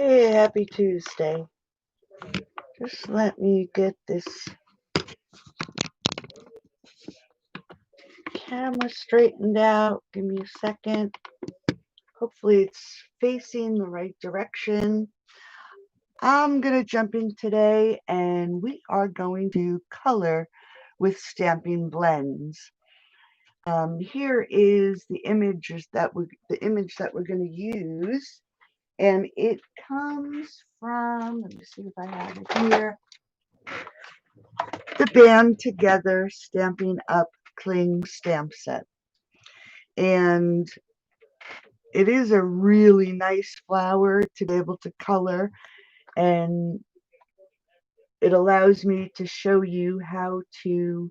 Hey, happy Tuesday. Just let me get this camera straightened out. Give me a second. Hopefully it's facing the right direction. I'm going to jump in today and we are going to color with Stampin Blends. Here is the image that we're going to use, and it comes from, let me see if I have it here, the Band Together Stamping Up Cling Stamp Set. And it is a really nice flower to be able to color, and it allows me to show you how to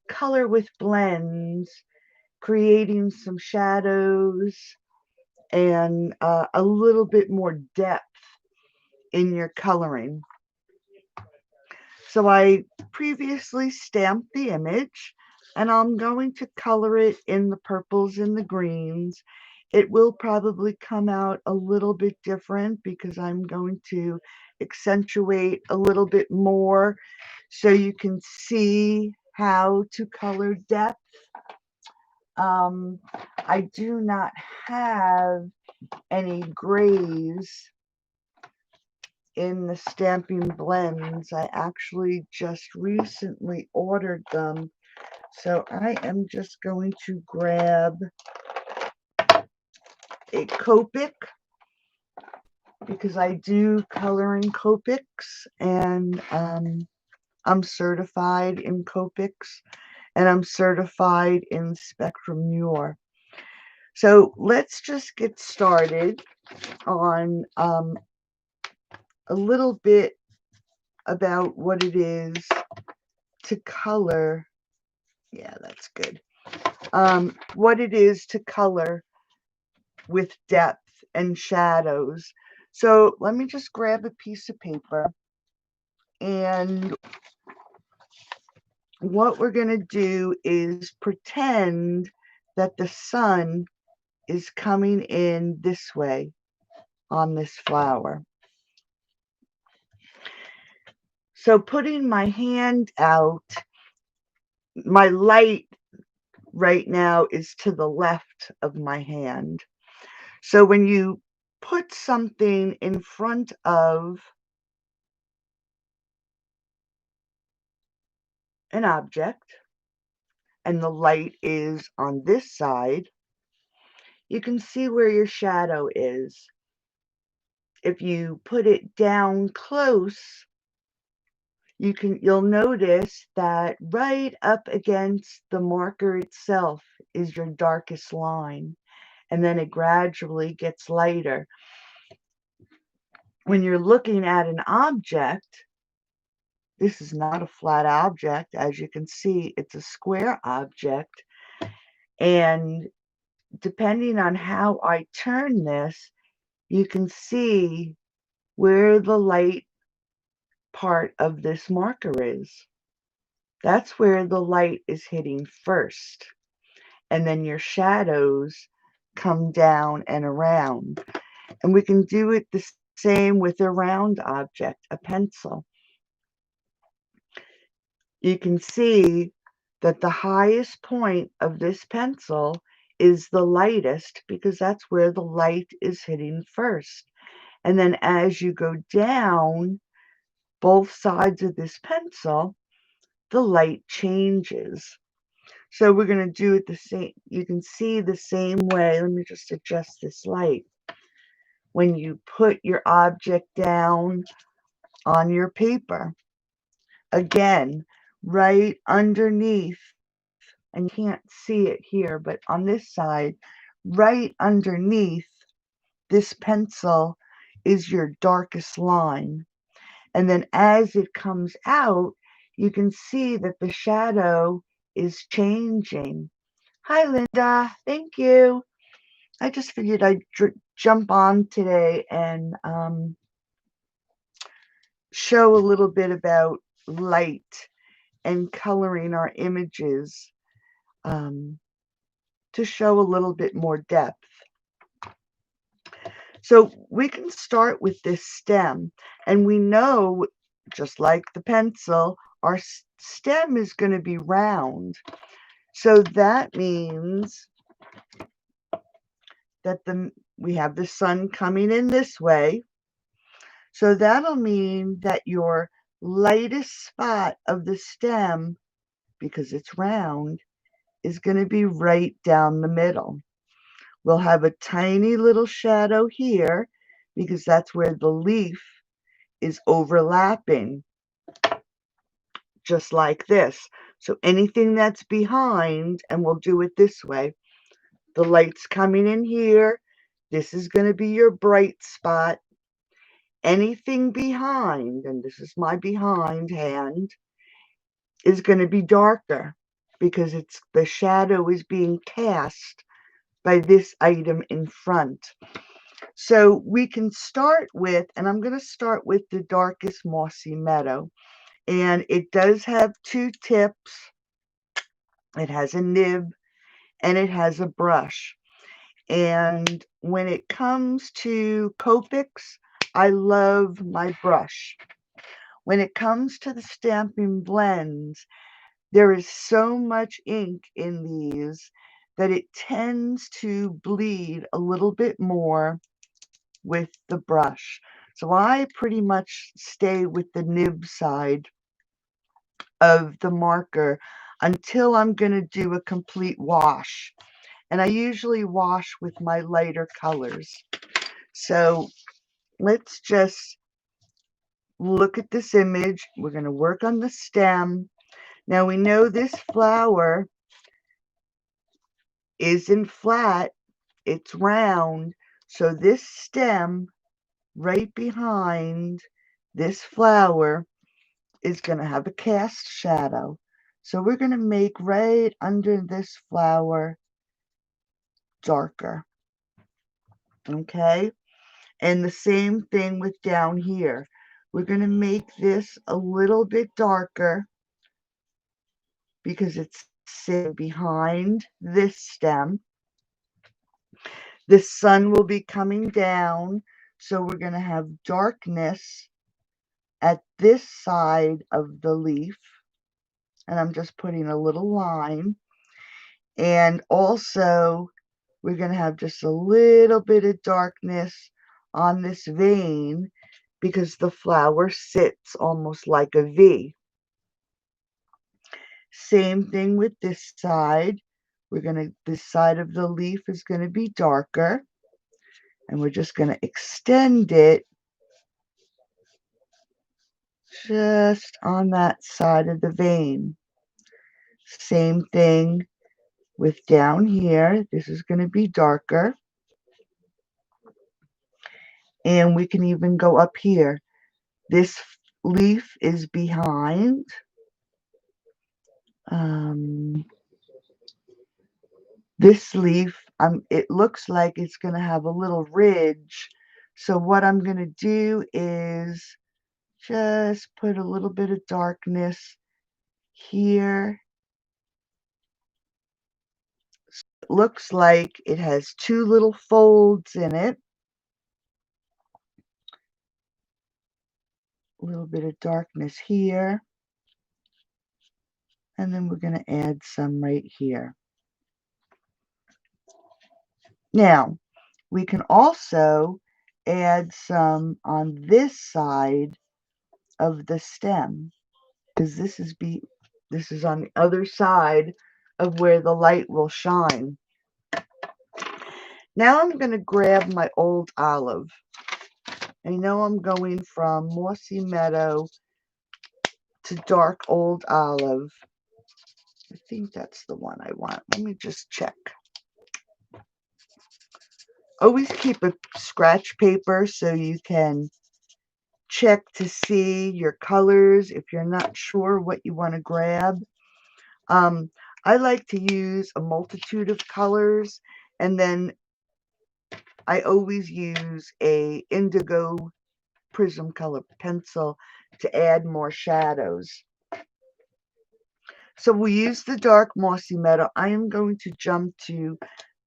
color with blends, creating some shadows and a little bit more depth in your coloring. So I previously stamped the image, and I'm going to color it in the purples and the greens. It will probably come out a little bit different because I'm going to accentuate a little bit more so you can see how to color depth. I do not have any grays in the Stampin Blends. I actually just recently ordered them. So I am just going to grab a Copic because I do color in Copics, and I'm certified in Copics, and I'm certified in Spectrum Muir. So let's just get started on a little bit about what it is to color. Yeah, that's good. What it is to color with depth and shadows. So let me just grab a piece of paper, and what we're going to do is pretend that the sun is coming in this way on this flower. So putting my hand out, my light right now is to the left of my hand. So when you put something in front of an object and the light is on this side, you can see where your shadow is. If you put it down close, you'll notice that right up against the marker itself is your darkest line, and then it gradually gets lighter. When you're looking at an object, this is not a flat object. As you can see, it's a square object, and depending on how I turn this, you can see where the light part of this marker is. That's where the light is hitting first, and then your shadows come down and around. And we can do it the same with a round object, a pencil. You can see that the highest point of this pencil is the lightest because that's where the light is hitting first. And then as you go down both sides of this pencil, the light changes. So we're going to do it the same. You can see the same way. Let me just adjust this light. When you put your object down on your paper, again, right underneath, and you can't see it here, but on this side, right underneath this pencil is your darkest line. And then as it comes out, you can see that the shadow is changing. Hi, Linda. Thank you. I just figured I'd jump on today and show a little bit about light and coloring our images to show a little bit more depth. So we can start with this stem, and we know, just like the pencil, our stem is going to be round. So that means that we have the sun coming in this way. So that'll mean that your lightest spot of the stem, because it's round, is going to be right down the middle. We'll have a tiny little shadow here because that's where the leaf is overlapping, just like this. So anything that's behind, and we'll do it this way, the light's coming in here. This is going to be your bright spot. Anything behind, and this is my behind hand, is going to be darker because the shadow is being cast by this item in front. So we can start with, and I'm going to start with the darkest mossy meadow. And it does have two tips. It has a nib and it has a brush. And when it comes to Copics, I love my brush. When it comes to the Stampin' Blends, there is so much ink in these that it tends to bleed a little bit more with the brush. So I pretty much stay with the nib side of the marker until I'm going to do a complete wash. And I usually wash with my lighter colors. So let's just look at this image. We're going to work on the stem. Now we know this flower isn't flat, it's round. So this stem right behind this flower is going to have a cast shadow. So we're going to make right under this flower darker. Okay? And the same thing with down here. We're going to make this a little bit darker because it's sitting behind this stem. The sun will be coming down, so we're going to have darkness at this side of the leaf. And I'm just putting a little line. And also, we're going to have just a little bit of darkness on this vein because the flower sits almost like a V. Same thing with this side. This side of the leaf is going to be darker. And we're just going to extend it just on that side of the vein. Same thing with down here. This is going to be darker. And we can even go up here. This leaf is behind. This leaf, it looks like it's going to have a little ridge. So what I'm going to do is just put a little bit of darkness here. It looks like it has two little folds in it. A little bit of darkness here. And then we're going to add some right here. Now, we can also add some on this side of the stem, because this is on the other side of where the light will shine. Now I'm going to grab my old olive. I know I'm going from mossy meadow to dark old olive. I think that's the one I want. Let me just check. Always keep a scratch paper so you can check to see your colors if you're not sure what you want to grab. I like to use a multitude of colors, and then I always use a indigo prism color pencil to add more shadows. So we use the dark mossy meadow. I am going to jump to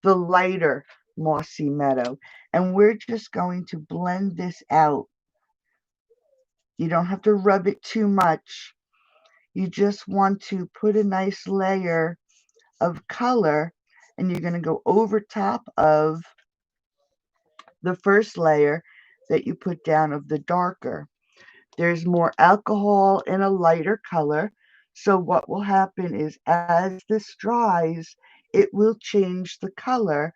the lighter Mossy Meadow. And we're just going to blend this out. You don't have to rub it too much. You just want to put a nice layer of color, and you're going to go over top of the first layer that you put down of the darker. There's more alcohol in a lighter color. So what will happen is as this dries, it will change the color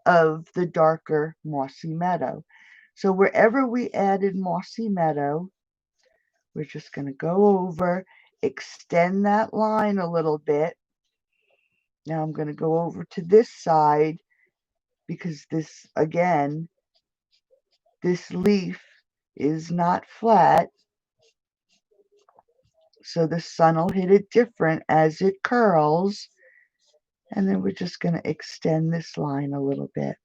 of the darker Mossy Meadow. So wherever we added Mossy Meadow, we're just going to go over, extend that line a little bit. Now I'm going to go over to this side because this, again, this leaf is not flat. So the sun will hit it different as it curls. And then we're just going to extend this line a little bit.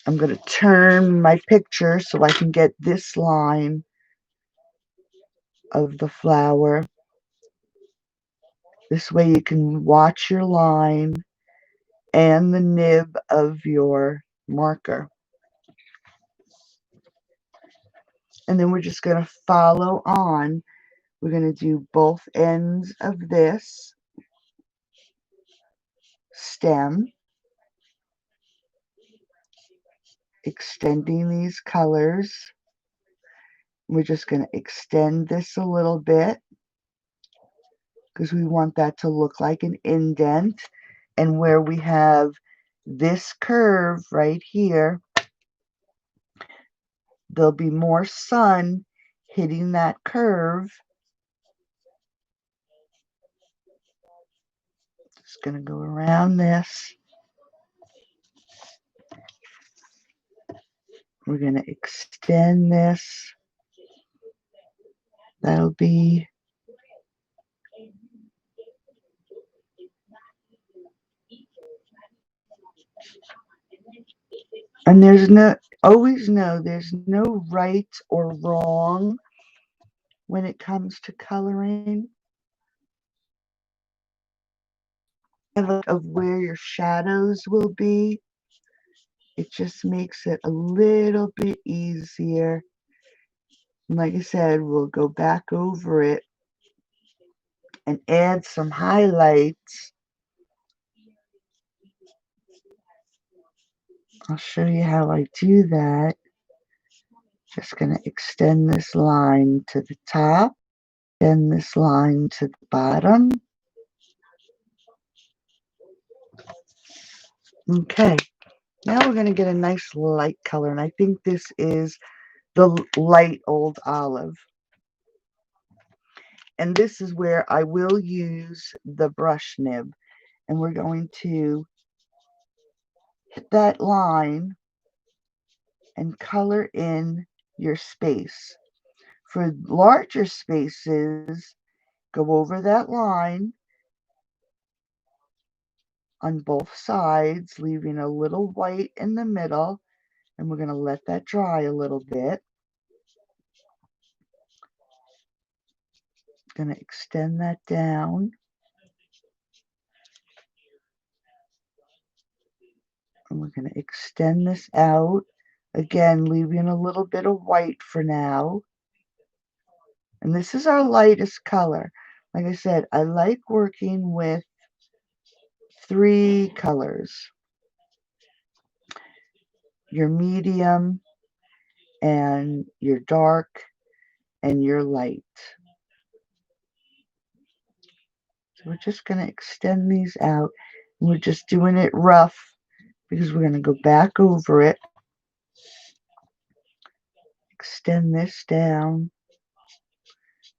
I'm going to turn my picture so I can get this line of the flower. This way you can watch your line and the nib of your marker. And then we're just going to follow on. We're going to do both ends of this stem, extending these colors. We're just going to extend this a little bit because we want that to look like an indent. And where we have this curve right here, there'll be more sun hitting that curve. Just going to go around this. We're going to extend this. That'll be and there's no always know there's no right or wrong when it comes to coloring. Of where your shadows will be. It just makes it a little bit easier. And like I said, we'll go back over it and add some highlights. I'll show you how I do that. Just going to extend this line to the top, and this line to the bottom. Okay, now we're going to get a nice light color, and I think this is the light old olive. And this is where I will use the brush nib. And we're going to hit that line and color in your space. For larger spaces, go over that line on both sides, leaving a little white in the middle. And we're going to let that dry a little bit. Going to extend that down. And we're going to extend this out. Again, leaving a little bit of white for now. And this is our lightest color. Like I said, I like working with 3 colors. Your medium and your dark and your light. So we're just going to extend these out. And we're just doing it rough because we're going to go back over it. Extend this down.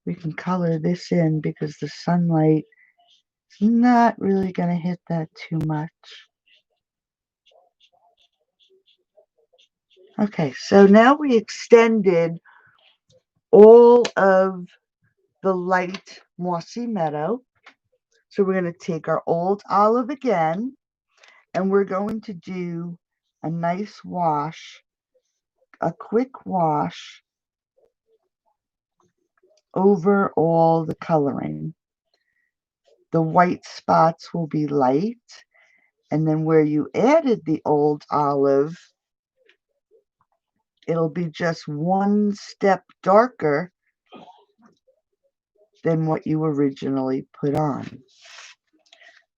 We can color this in because the sunlight is not really going to hit that too much. Okay, so now we extended all of the light Mossy Meadow. So we're going to take our old olive again, and we're going to do a nice wash, a quick wash over all the coloring. The white spots will be light. And then where you added the old olive, it'll be just one step darker than what you originally put on.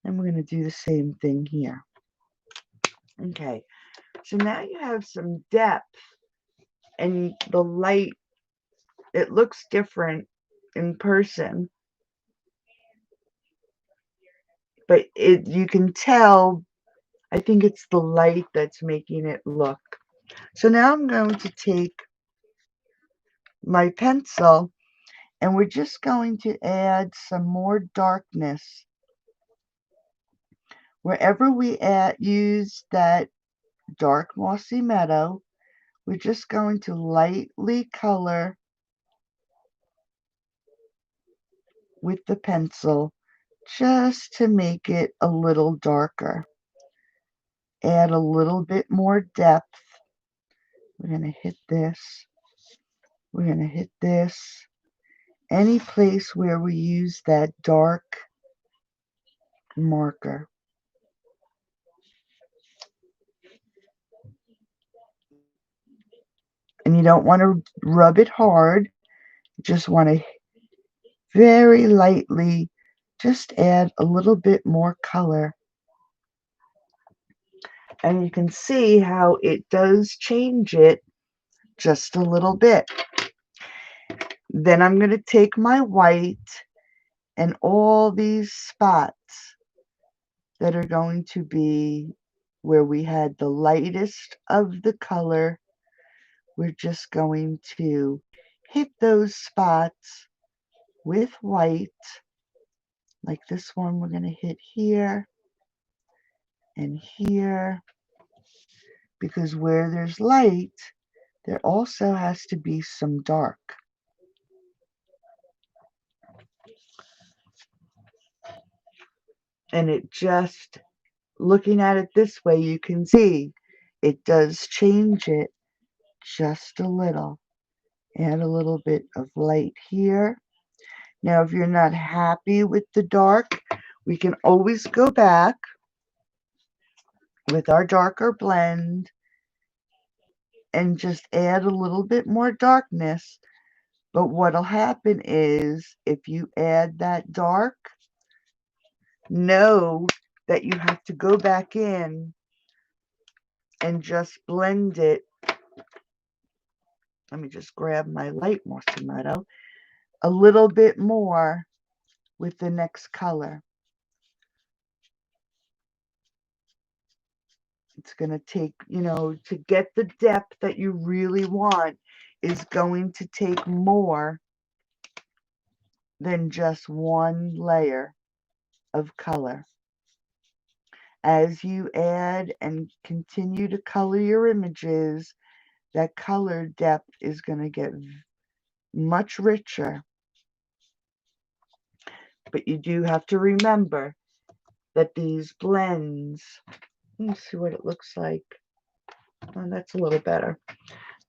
And we're going to do the same thing here. Okay, so now you have some depth and the light, it looks different in person, but you can tell, I think it's the light that's making it look. So now I'm going to take my pencil and we're just going to add some more darkness. Wherever we use that dark mossy meadow, we're just going to lightly color with the pencil just to make it a little darker. Add a little bit more depth. We're going to hit this. We're going to hit this. Any place where we use that dark marker. And you don't want to rub it hard. You just want to very lightly just add a little bit more color. And you can see how it does change it just a little bit. Then I'm going to take my white and all these spots that are going to be where we had the lightest of the color, we're just going to hit those spots with white. Like this one, we're going to hit here and here, because where there's light, there also has to be some dark. And it just, looking at it this way, you can see it does change it just a little. Add a little bit of light here. Now, if you're not happy with the dark, we can always go back with our darker blend and just add a little bit more darkness. But what'll happen is, if you add that dark, know that you have to go back in and just blend it. Let me just grab my light mossy a little bit more with the next color. It's going to take, to get the depth that you really want is going to take more than just one layer of color. As you add and continue to color your images, that color depth is going to get much richer. But you do have to remember that these blends, let me see what it looks like. Oh, that's a little better.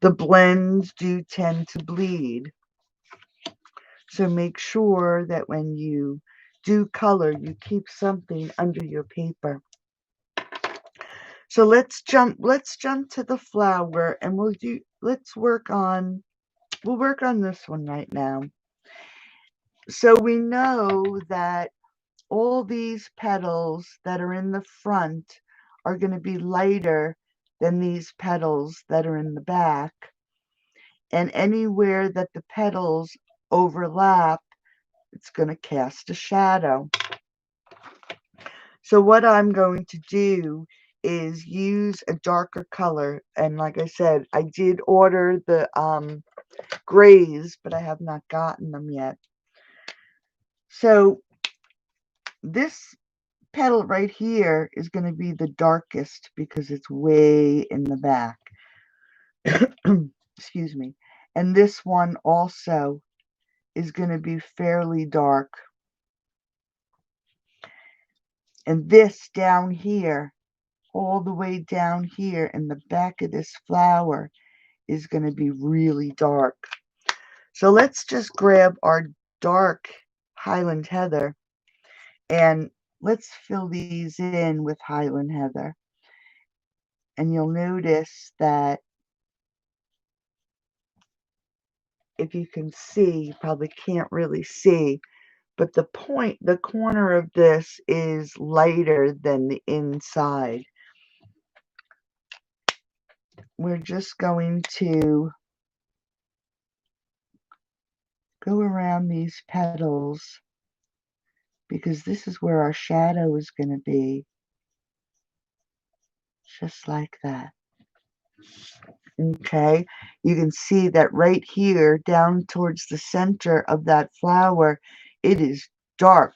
The blends do tend to bleed. So make sure that when you do color, you keep something under your paper. So let's jump to the flower, and we'll work on this one right now. So we know that all these petals that are in the front are going to be lighter than these petals that are in the back. And anywhere that the petals overlap, it's going to cast a shadow. So what I'm going to do is use a darker color. And like I said, I did order the grays, but I have not gotten them yet. So this petal right here is going to be the darkest because it's way in the back. Excuse me. And this one also is going to be fairly dark. And this down here, all the way down here in the back of this flower, is going to be really dark. So let's just grab our dark Highland Heather, and let's fill these in with Highland Heather. And you'll notice that if you can see, you probably can't really see, but the corner of this is lighter than the inside. We're just going to go around these petals because this is where our shadow is going to be. Just like that. Okay, you can see that right here down towards the center of that flower, it is dark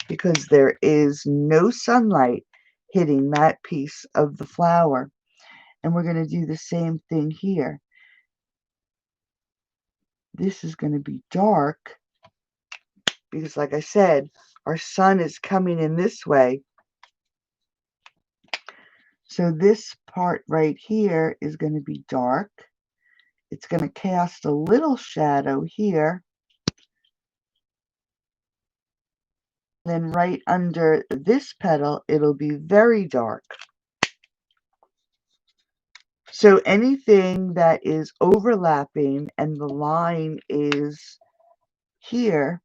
because there is no sunlight hitting that piece of the flower. And we're going to do the same thing here. This is going to be dark because, like I said, our sun is coming in this way. So this part right here is going to be dark. It's going to cast a little shadow here. Then right under this petal, it'll be very dark. So anything that is overlapping and the line is here,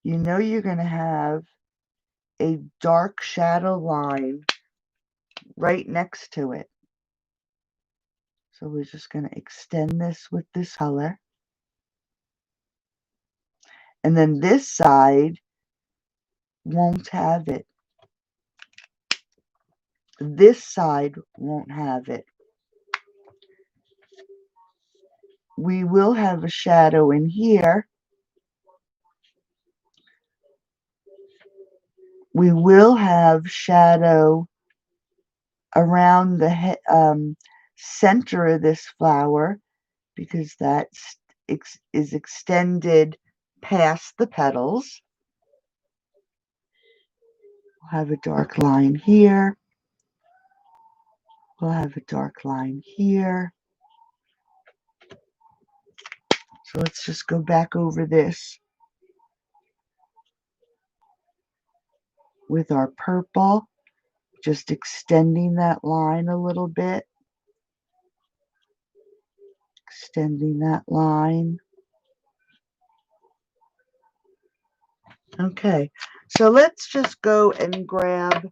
you know you're going to have a dark shadow line right next to it. So we're just going to extend this with this color. And then this side won't have it. This side won't have it. We will have a shadow in here. We will have shadow around the center of this flower because that is extended past the petals. We'll have a dark line here. We'll have a dark line here. So let's just go back over this with our purple, just extending that line a little bit. Extending that line. Okay, so let's just go and grab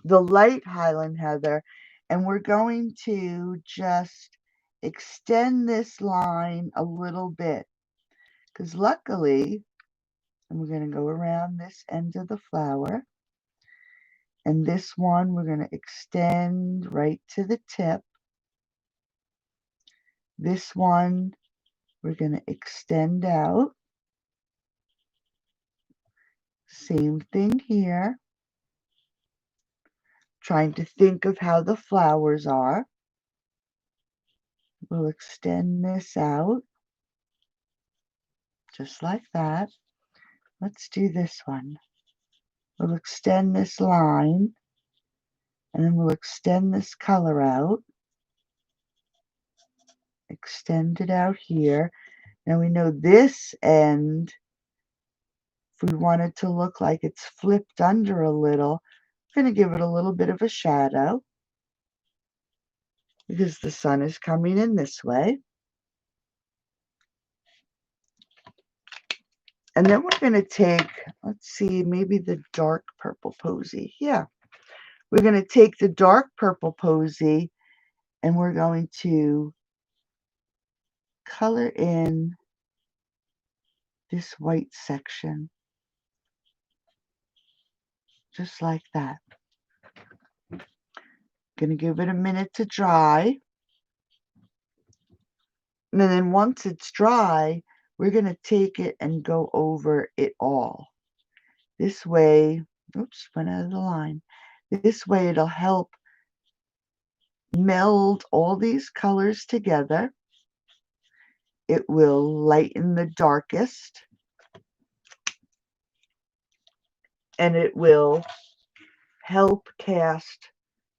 the light Highland Heather, and we're going to just extend this line a little bit because luckily, and we're going to go around this end of the flower, and this one we're going to extend right to the tip. This one we're going to extend out. Same thing here. Trying to think of how the flowers are. We'll extend this out just like that. Let's do this one. We'll extend this line and then we'll extend this color out. Extend it out here. Now we know this end, if we want it to look like it's flipped under a little, I'm going to give it a little bit of a shadow because the sun is coming in this way. And then we're going to take, let's see, maybe the dark purple posy. Yeah, we're going to take the dark purple posy and we're going to color in this white section. Just like that. Going to give it a minute to dry. And then once it's dry, we're going to take it and go over it all. This way, oops, went out of the line. This way it'll help meld all these colors together. It will lighten the darkest. And it will help cast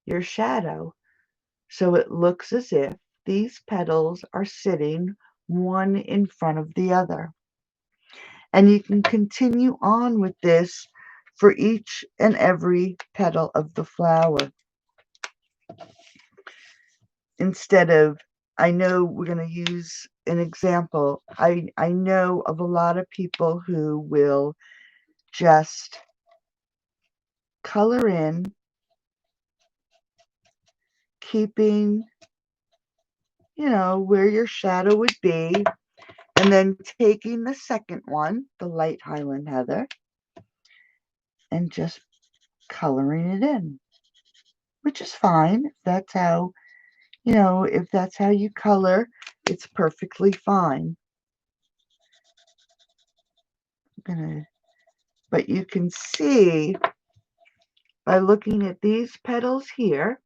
your shadow. So it looks as if these petals are sitting one in front of the other. And you can continue on with this for each and every petal of the flower. Instead of, I know we're going to use an example. I know of a lot of people who will just color in, keeping, where your shadow would be, and then taking the second one, the light Highland Heather, and just coloring it in, which is fine. If that's how, if that's how you color, it's perfectly fine. But you can see by looking at these petals here,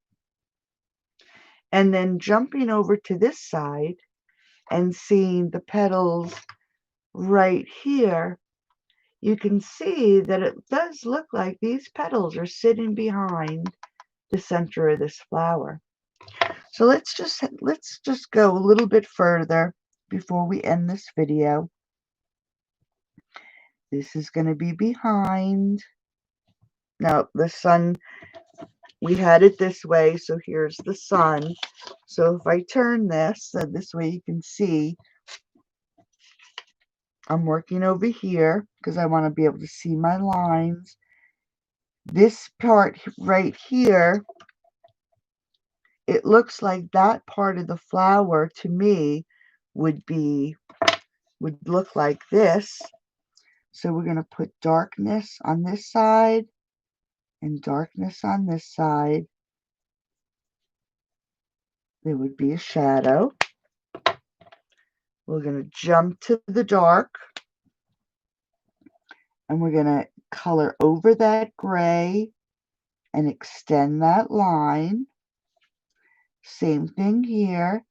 and then jumping over to this side and seeing the petals right here, you can see that it does look like these petals are sitting behind the center of this flower. So let's just go a little bit further before we end this video. This is going to be behind. Now the sun, we had it this way, so here's the sun. So if I turn this, so this way you can see I'm working over here because I want to be able to see my lines. This part right here, it looks like that part of the flower to me would look like this. So we're going to put darkness on this side and darkness on this side. There would be a shadow. We're going to jump to the dark, and we're going to color over that gray and extend that line. Same thing here.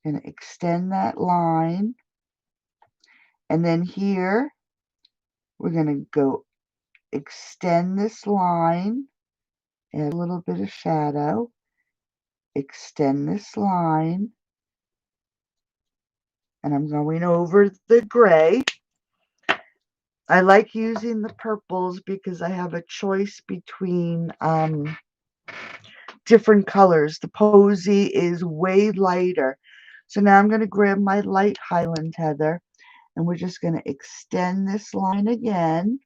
Going to extend that line. And then here, we're going to go extend this line, add a little bit of shadow, extend this line, and I'm going over the gray. I like using the purples because I have a choice between different colors. The Posy is way lighter. So now I'm going to grab my light Highland Heather, and we're just going to extend this line again,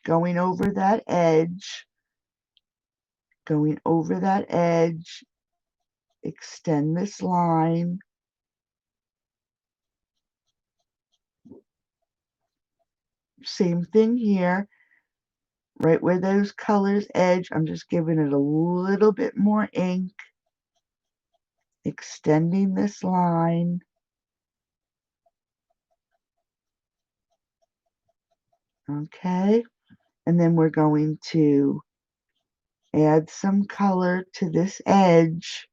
going over that edge, going over that edge, extend this line, same thing here, right where those colors edge, I'm just giving it a little bit more ink, extending this line, okay, and then we're going to add some color to this edge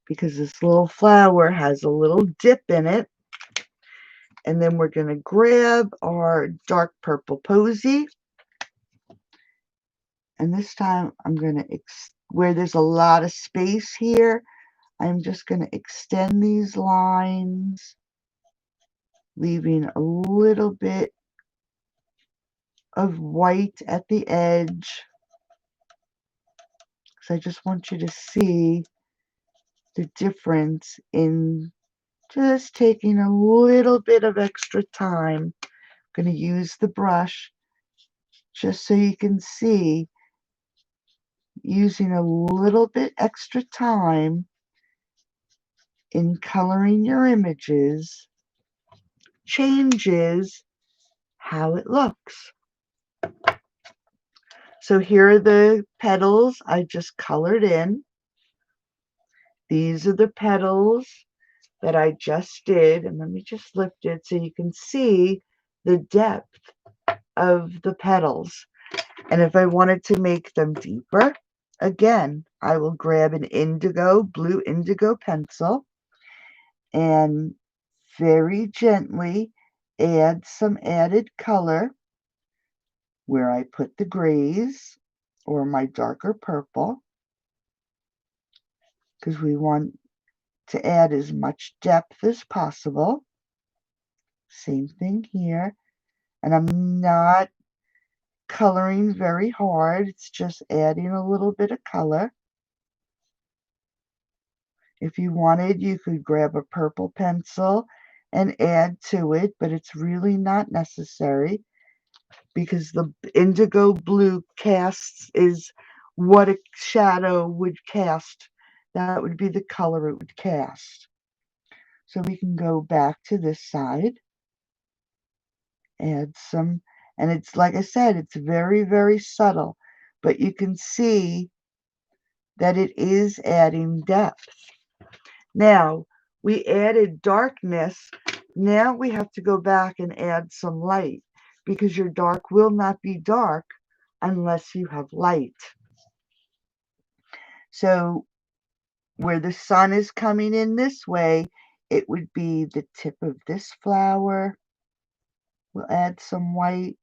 because this little flower has a little dip in it. And then we're going to grab our dark purple Posy. And this time I'm going to, where there's a lot of space here, I'm just going to extend these lines, leaving a little bit of white at the edge. Because I just want you to see the difference in just taking a little bit of extra time. I'm going to use the brush just so you can see, using a little bit extra time in coloring your images changes how it looks. So here are the petals I just colored in. These are the petals that I just did, and let me just lift it so you can see the depth of the petals. And if I wanted to make them deeper, again, I will grab an blue indigo pencil and very gently add some added color where I put the grays or my darker purple, because we want to add as much depth as possible. Same thing here. And I'm not coloring very hard. It's just adding a little bit of color. If you wanted, you could grab a purple pencil and add to it, but it's really not necessary because the indigo blue casts is what a shadow would cast. That would be the color it would cast. So we can go back to this side, add some, and it's like I said, it's very, very subtle, but you can see that it is adding depth. Now, we added darkness. Now we have to go back and add some light because your dark will not be dark unless you have light. So where the sun is coming in this way, it would be the tip of this flower. We'll add some white.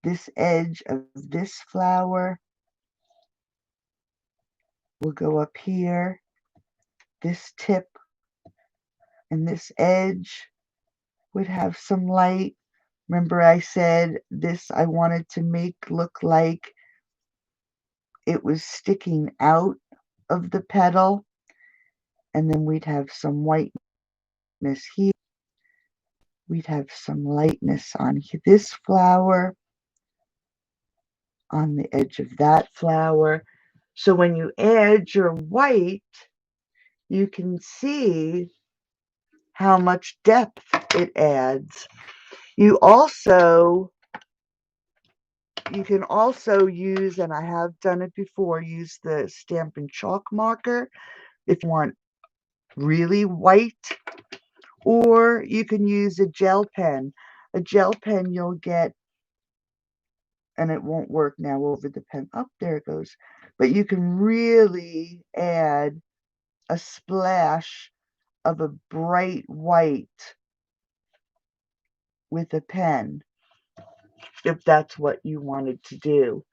This edge of this flower will go up here. This tip and this edge would have some light. Remember I said this I wanted to make look like it was sticking out of the petal. And then we'd have some whiteness here. We'd have some lightness on this flower, on the edge of that flower. So when you add your white, you can see how much depth it adds. You can also use, and I have done it before, use the Stampin' Chalk marker if you want really white, or you can use a gel pen. A gel pen you'll get, and it won't work now over the pen. Oh, there it goes. But you can really add a splash of a bright white with a pen if that's what you wanted to do.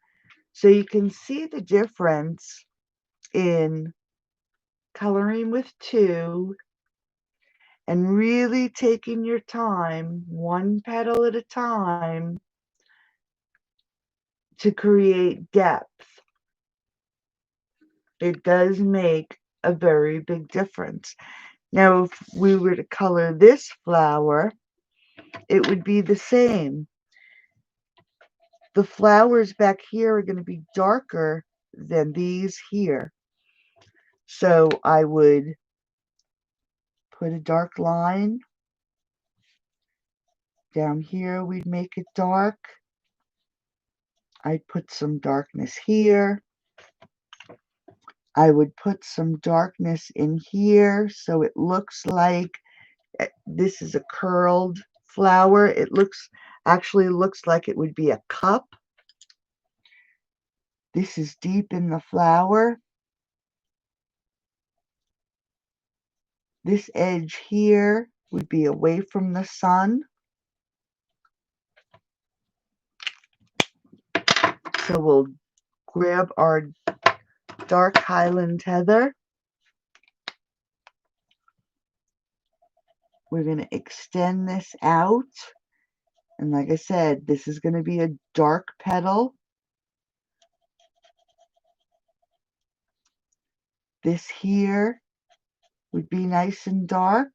So you can see the difference in coloring with two and really taking your time, one petal at a time, to create depth. It does make a very big difference. Now, if we were to color this flower, it would be the same. The flowers back here are going to be darker than these here. So I would put a dark line. Down here, we'd make it dark. I'd put some darkness here. I would put some darkness in here so it looks like this is a curled flower. It actually looks like it would be a cup. This is deep in the flower. This edge here would be away from the sun. So we'll grab our dark Highland Heather. We're going to extend this out. And like I said, this is going to be a dark petal. This here would be nice and dark.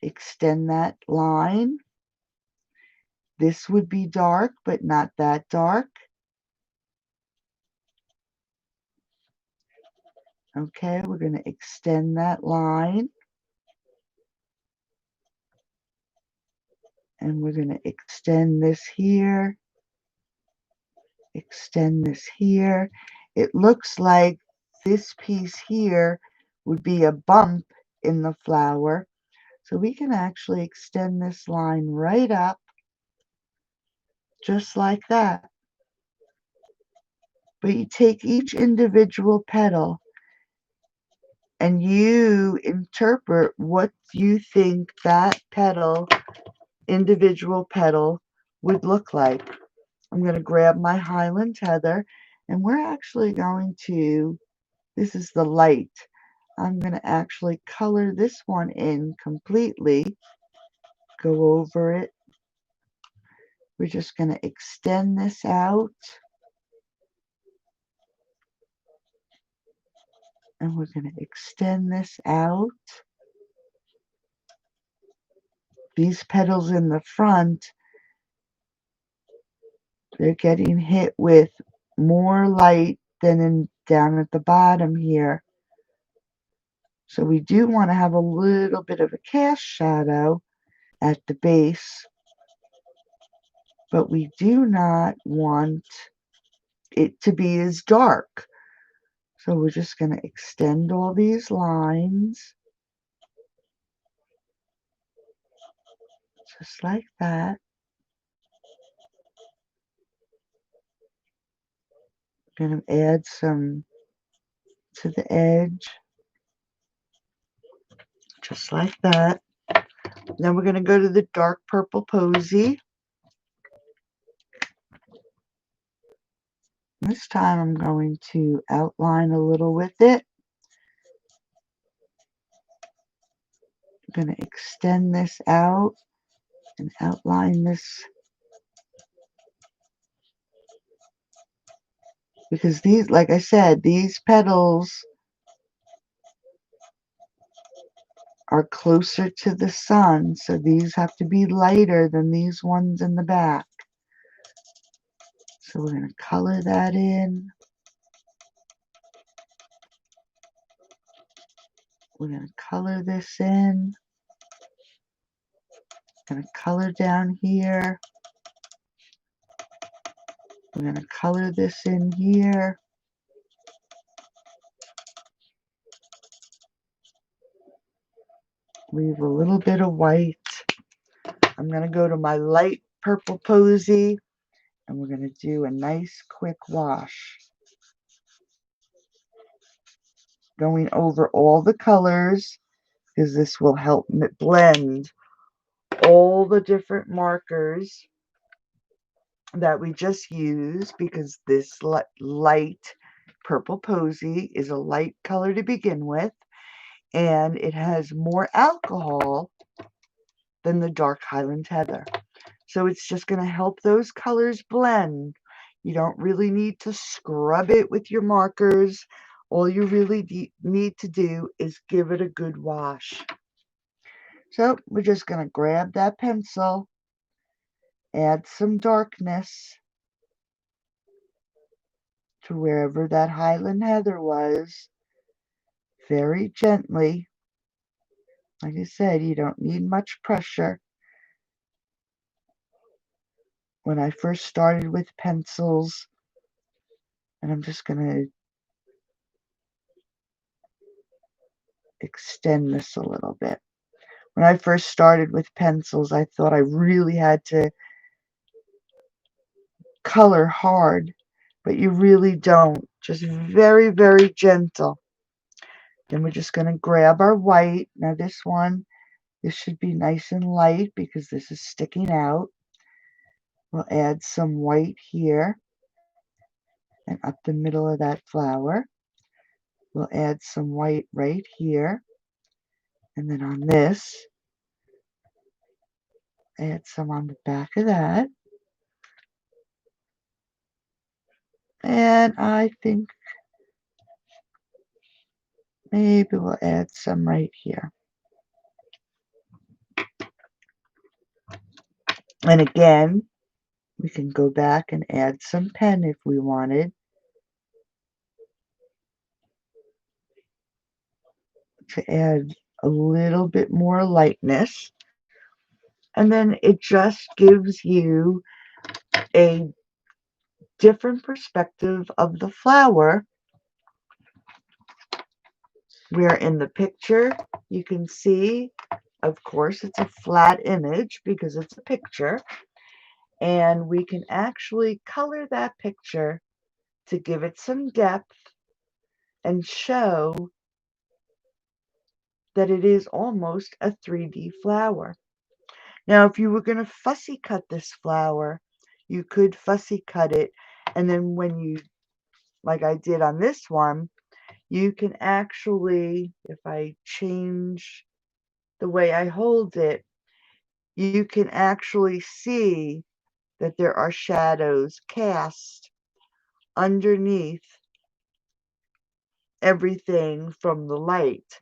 Extend that line. This would be dark, but not that dark. Okay, we're going to extend that line. And we're going to extend this here. Extend this here. It looks like this piece here would be a bump in the flower. So we can actually extend this line right up, just like that. But you take each individual petal and you interpret what you think that individual petal would look like. I'm going to grab my Highland Heather, and we're actually going to, this is the light, I'm going to actually color this one in completely. go over it. We're just going to extend this out. And we're going to extend this out. These petals in the front, they're getting hit with more light than down at the bottom here. So we do want to have a little bit of a cast shadow at the base, but we do not want it to be as dark. So we're just going to extend all these lines, just like that. Going to add some to the edge, just like that. Then we're going to go to the dark purple posy. This time I'm going to outline a little with it. I'm going to extend this out and outline this, because these, like I said, these petals are closer to the sun, so these have to be lighter than these ones in the back. So we're going to color that in. We're going to color this in. Going to color down here. We're going to color this in here. Leave a little bit of white. I'm going to go to my light purple posy, and we're going to do a nice quick wash. Going over all the colors, because this will help blend all the different markers that we just used, because this light purple posy is a light color to begin with, and it has more alcohol than the dark Highland Heather. So it's just going to help those colors blend. You don't really need to scrub it with your markers. All you really need to do is give it a good wash. So we're just going to grab that pencil, add some darkness to wherever that Highland Heather was, very gently. Like I said, you don't need much pressure. When I first started with pencils, and I'm just going to extend this a little bit. When I first started with pencils, I thought I really had to color hard, but you really don't. Just very, very gentle. Then we're just going to grab our white. Now this should be nice and light because this is sticking out. We'll add some white here and up the middle of that flower. We'll add some white right here. And then on this, add some on the back of that. And I think maybe we'll add some right here. And again, we can go back and add some pen if we wanted to add a little bit more lightness. And then it just gives you a different perspective of the flower, where in the picture you can see, of course, it's a flat image because it's a picture, and we can actually color that picture to give it some depth and show that it is almost a 3D flower. Now, if you were going to fussy cut this flower, you could fussy cut it, and then when you, like I did on this one, you can actually, if I change the way I hold it, you can actually see that there are shadows cast underneath everything from the light.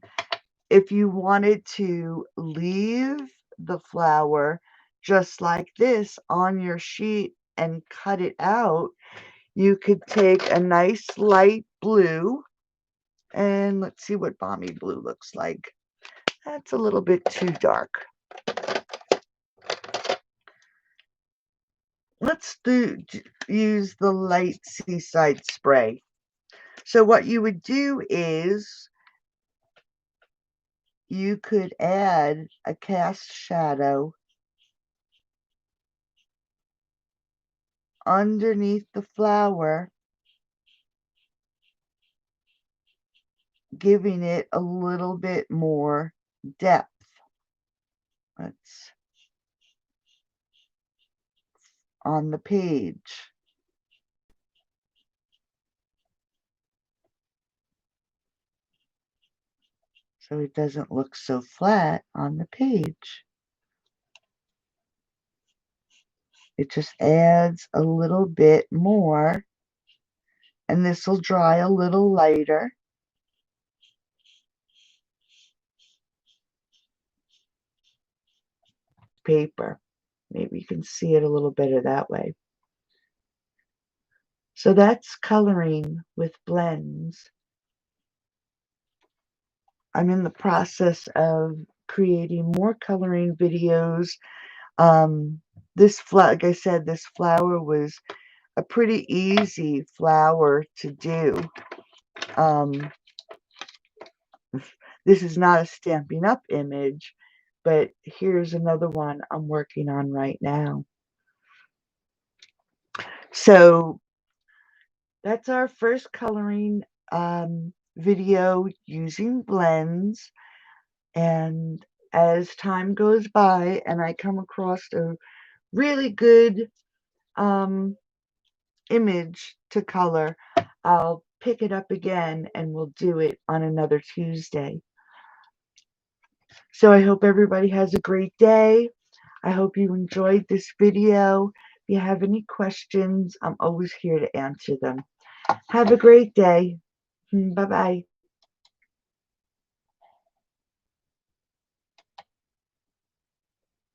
If you wanted to leave the flower just like this on your sheet and cut it out, you could take a nice light blue, and let's see what Balmy Blue looks like. That's a little bit too dark. Let's use the light Seaside Spray. So what you would do is you could add a cast shadow underneath the flower, giving it a little bit more depth. That's on the page. So it doesn't look so flat on the page. It just adds a little bit more, and this will dry a little lighter. Paper. Maybe you can see it a little better that way. So that's coloring with blends. I'm in the process of creating more coloring videos. Like I said, this flower was a pretty easy flower to do. This is not a Stampin' Up image, but here's another one I'm working on right now. So that's our first coloring video using blends. And as time goes by and I come across a really good image to color, I'll pick it up again and we'll do it on another Tuesday. So I hope everybody has a great day. I hope you enjoyed this video. If you have any questions, I'm always here to answer them. Have a great day. Bye-bye.